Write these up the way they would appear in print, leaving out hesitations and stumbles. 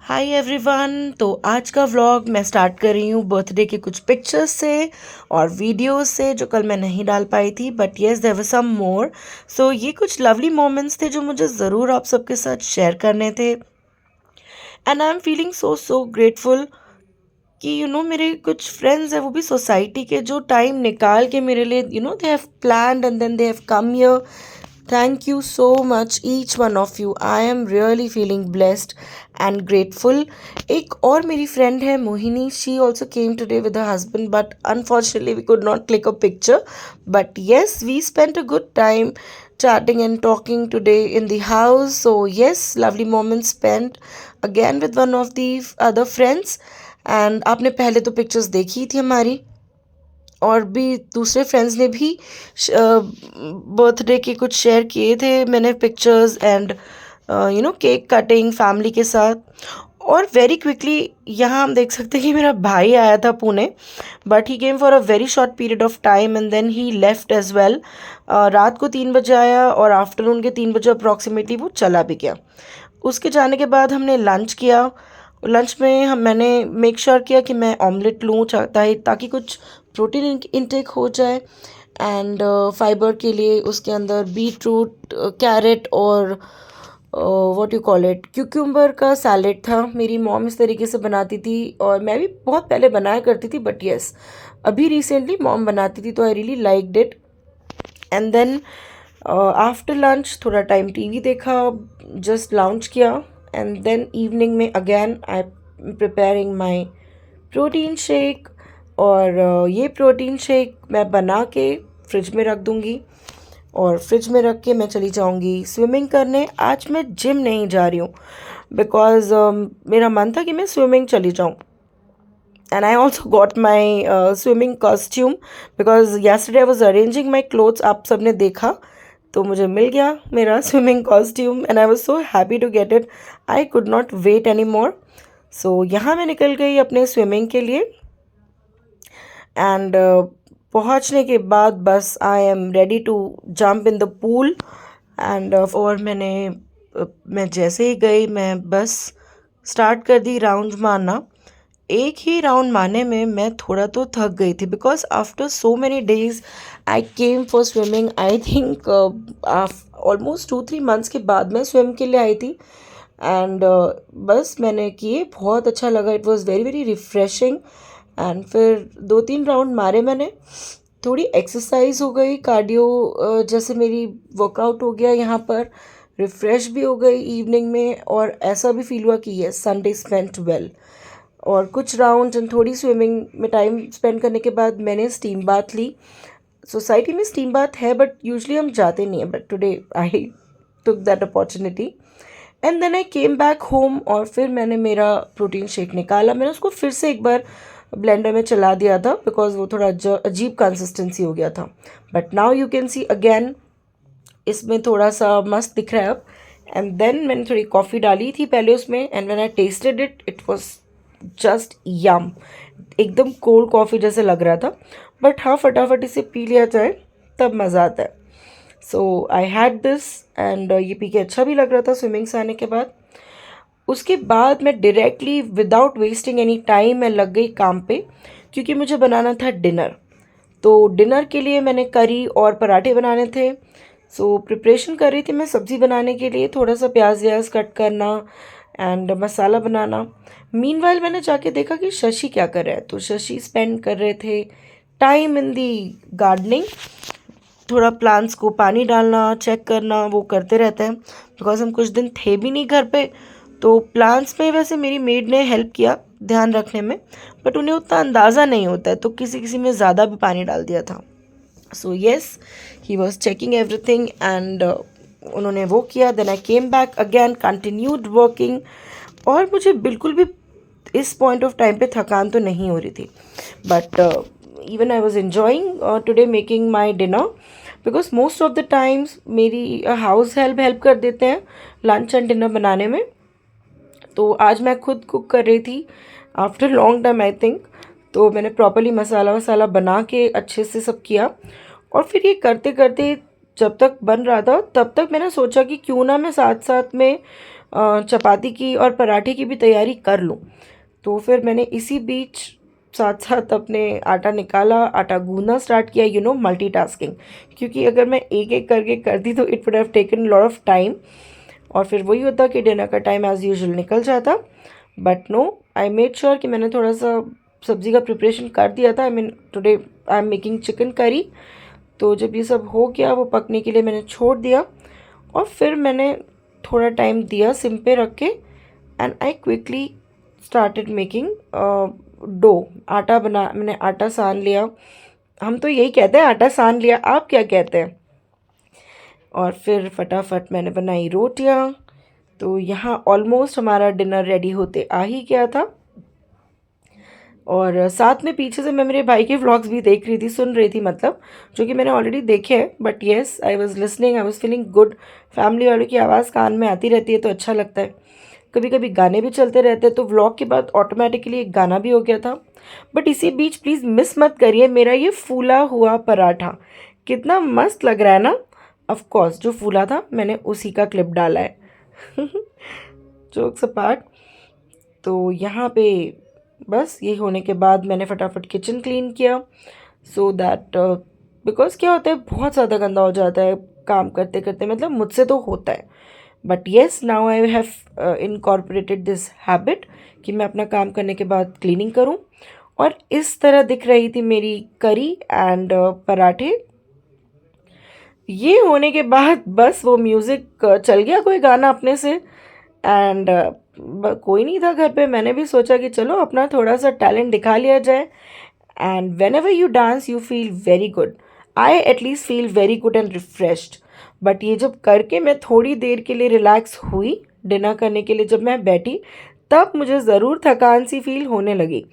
Hi everyone. तो आज का व्लॉग मैं स्टार्ट कर रही हूँ बर्थडे के कुछ पिक्चर्स से और वीडियोस से जो कल मैं नहीं डाल पाई थी, बट येस देयर वर सम मोर। सो ये कुछ लवली मोमेंट्स थे जो मुझे ज़रूर आप सबके साथ शेयर करने थे। And I am feeling so grateful कि मेरे कुछ फ्रेंड्स हैं, वो भी सोसाइटी के, जो टाइम निकाल के मेरे लिए they have planned and then they have come here. Thank you so much, each one of you. I am really feeling blessed and grateful. एक और मेरी friend है Mohini. She also came today with her husband, but unfortunately we could not click a picture. But yes, we spent a good time chatting and talking today in the house. So yes, lovely moments spent again with one of the other friends. And आपने पहले तो pictures देखी थी हमारी, और भी दूसरे friends ने भी बर्थडे के कुछ शेयर किए थे मैंने pictures and cake cutting family के साथ। और वेरी क्विकली यहाँ हम देख सकते हैं कि मेरा भाई आया था Pune, but he came for a very short period of time and then he left as well. रात को 3 बजे आया और आफ्टरनून के 3 बजे अप्रॉक्सीमेटली वो चला भी गया। उसके जाने के बाद हमने लंच किया। लंच में मैंने मेक श्योर किया कि मैं ऑमलेट लूँ ताकि कुछ प्रोटीन इनटेक हो जाए। एंड फाइबर के लिए उसके अंदर बीट रूट, कैरेट और what you call it, cucumber का सैलेड था। मेरी मॉम इस तरीके से बनाती थी और मैं भी बहुत पहले बनाया करती थी, बट येस अभी रिसेंटली मॉम बनाती थी तो I really liked it. And then after lunch थोड़ा टाइम टीवी देखा, जस्ट लाउंज किया। एंड देन इवनिंग में again I preparing my protein shake. और ये प्रोटीन शेक मैं बना के फ्रिज में रख दूँगी और फ्रिज में रख के मैं चली जाऊँगी स्विमिंग करने। आज मैं जिम नहीं जा रही हूँ बिकॉज मेरा मन था कि मैं स्विमिंग चली जाऊँ। And I also got my swimming costume because yesterday I was arranging my clothes. आप सबने देखा तो मुझे मिल गया मेरा swimming costume and I was so happy to get it. I could not wait any more. So यहाँ मैं निकल गई अपने स्विमिंग के लिए। एंड पहुंचने के बाद बस I am ready to jump in the pool. And और मैं जैसे ही गई मैं बस स्टार्ट कर दी राउंड मारना। एक ही राउंड मारने में मैं थोड़ा तो थक गई थी because after so many days I came for swimming. I think almost 2-3 months के बाद मैं स्विम के लिए आई थी। एंड बस मैंने किए, बहुत अच्छा लगा। It was very very refreshing. And फिर 2-3 राउंड मारे मैंने, थोड़ी एक्सरसाइज हो गई, कार्डियो जैसे मेरी वर्कआउट हो गया यहाँ पर, रिफ़्रेश भी हो गई इवनिंग में। और ऐसा भी फील हुआ कि यस संडे स्पेंट वेल। और कुछ राउंड एंड थोड़ी स्विमिंग में टाइम स्पेंड करने के बाद मैंने स्टीम बाथ ली। सोसाइटी में स्टीम बाथ है बट यूजुअली हम जाते नहीं हैं, but today I took that opportunity. And then I came back home और फिर मैंने मेरा प्रोटीन शेक निकाला। मैंने उसको फिर से एक बार ब्लेंडर में चला दिया था बिकॉज वो थोड़ा अजीब कंसिस्टेंसी हो गया था। But now you can see again इसमें थोड़ा सा मस्त दिख रहा है अब। एंड देन मैंने थोड़ी कॉफ़ी डाली थी पहले उसमें and when I tasted it, it was just yum. एकदम कोल्ड कॉफ़ी जैसे लग रहा था, बट हाँ फटाफट इसे पी लिया जाए तब मज़ा आता है। सो आई हैड दिस एंड ये पी के अच्छा भी लग रहा था स्विमिंग से आने के बाद। उसके बाद मैं directly without wasting any time मैं लग गई काम पे, क्योंकि मुझे बनाना था डिनर। तो डिनर के लिए मैंने करी और पराठे बनाने थे। सो प्रिपरेशन कर रही थी मैं सब्ज़ी बनाने के लिए, थोड़ा सा प्याज व्याज कट करना एंड मसाला बनाना। मीनवाइल मैंने जाके देखा कि शशि क्या कर रहा है, तो शशि स्पेंड कर रहे थे टाइम इन दी गार्डनिंग। थोड़ा प्लांट्स को पानी डालना, चेक करना, वो करते रहते हैं बिकॉज हम कुछ दिन थे भी नहीं घर पे। तो प्लांट्स में वैसे मेरी मेड ने हेल्प किया ध्यान रखने में, बट उन्हें उतना अंदाज़ा नहीं होता है तो किसी किसी में ज़्यादा भी पानी डाल दिया था। So yes he was checking everything and उन्होंने वो किया। Then I came back again, continued working. और मुझे बिल्कुल भी इस पॉइंट ऑफ टाइम पे थकान तो नहीं हो रही थी, but even I was enjoying today making my dinner because most of the times मेरी हाउस हेल्प कर देते हैं लंच एंड डिनर बनाने में। तो आज मैं खुद कुक कर रही थी after long time I think. तो मैंने प्रॉपर्ली मसाला वसाला बना के अच्छे से सब किया। और फिर ये करते करते जब तक बन रहा था तब तक मैंने सोचा कि क्यों ना मैं साथ साथ में चपाती की और पराठे की भी तैयारी कर लूँ। तो फिर मैंने इसी बीच साथ साथ अपने आटा निकाला, आटा गूंदना स्टार्ट किया, मल्टीटास्किंग। क्योंकि अगर मैं एक एक करके करती तो it would have taken lot of time, और फिर वही होता कि डिनर का टाइम एज़ यूजुअल निकल जाता। But no, I made sure कि मैंने थोड़ा सा सब्ज़ी का प्रिपरेशन कर दिया था। I mean today I am making chicken curry. तो जब ये सब हो गया, वो पकने के लिए मैंने छोड़ दिया, और फिर मैंने थोड़ा टाइम दिया सिम पे रख के, and I quickly started making dough. मैंने आटा सान लिया। हम तो यही कहते हैं, आटा सान लिया, आप क्या कहते हैं? और फिर फटाफट मैंने बनाई रोटियां। तो यहाँ ऑलमोस्ट हमारा डिनर रेडी होते आ ही गया था। और साथ में पीछे से मैं मेरे भाई के व्लॉग्स भी देख रही थी, सुन रही थी मतलब, जो कि मैंने ऑलरेडी देखे हैं। But yes, I was listening, I was feeling good. Family वालों की आवाज़ कान में आती रहती है तो अच्छा लगता है। कभी कभी गाने भी चलते रहते हैं, तो व्लॉग के बाद ऑटोमेटिकली एक गाना भी हो गया था। बट इसी बीच प्लीज़ मिस मत करिए मेरा ये फूला हुआ पराठा, कितना मस्त लग रहा है ना। ऑफ कोर्स जो फूला था मैंने उसी का क्लिप डाला है। Jokes apart. तो यहाँ पे बस ये होने के बाद मैंने फटाफट किचन क्लीन किया, सो दैट बिकॉज क्या होता है, बहुत ज़्यादा गंदा हो जाता है काम करते करते, मतलब मुझसे तो होता है। But yes, now I have incorporated this habit कि मैं अपना काम करने के बाद क्लीनिंग करूं। और इस तरह दिख रही थी मेरी करी एंड पराठे। ये होने के बाद बस वो म्यूज़िक चल गया, कोई गाना अपने से, एंड कोई नहीं था घर पे। मैंने भी सोचा कि चलो अपना थोड़ा सा टैलेंट दिखा लिया जाए। And when ever you dance you feel very good. I at least feel very good and refreshed. But ये जब करके मैं थोड़ी देर के लिए रिलैक्स हुई, डिनर करने के लिए जब मैं बैठी, तब मुझे ज़रूर थकान सी फील होने लगी,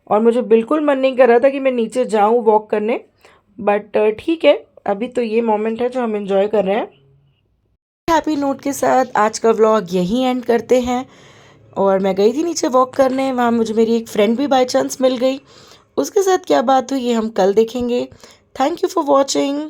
और मुझे बिल्कुल मन नहीं कर रहा था कि मैं नीचे जाऊँ वॉक करने। बट ठीक है, अभी तो ये मोमेंट है जो हम एंजॉय कर रहे हैं। हैप्पी नोट के साथ आज का व्लॉग यहीं एंड करते हैं। और मैं गई थी नीचे वॉक करने, वहाँ मुझे मेरी एक फ्रेंड भी बाय चांस मिल गई। उसके साथ क्या बात हुई ये हम कल देखेंगे। Thank you for watching.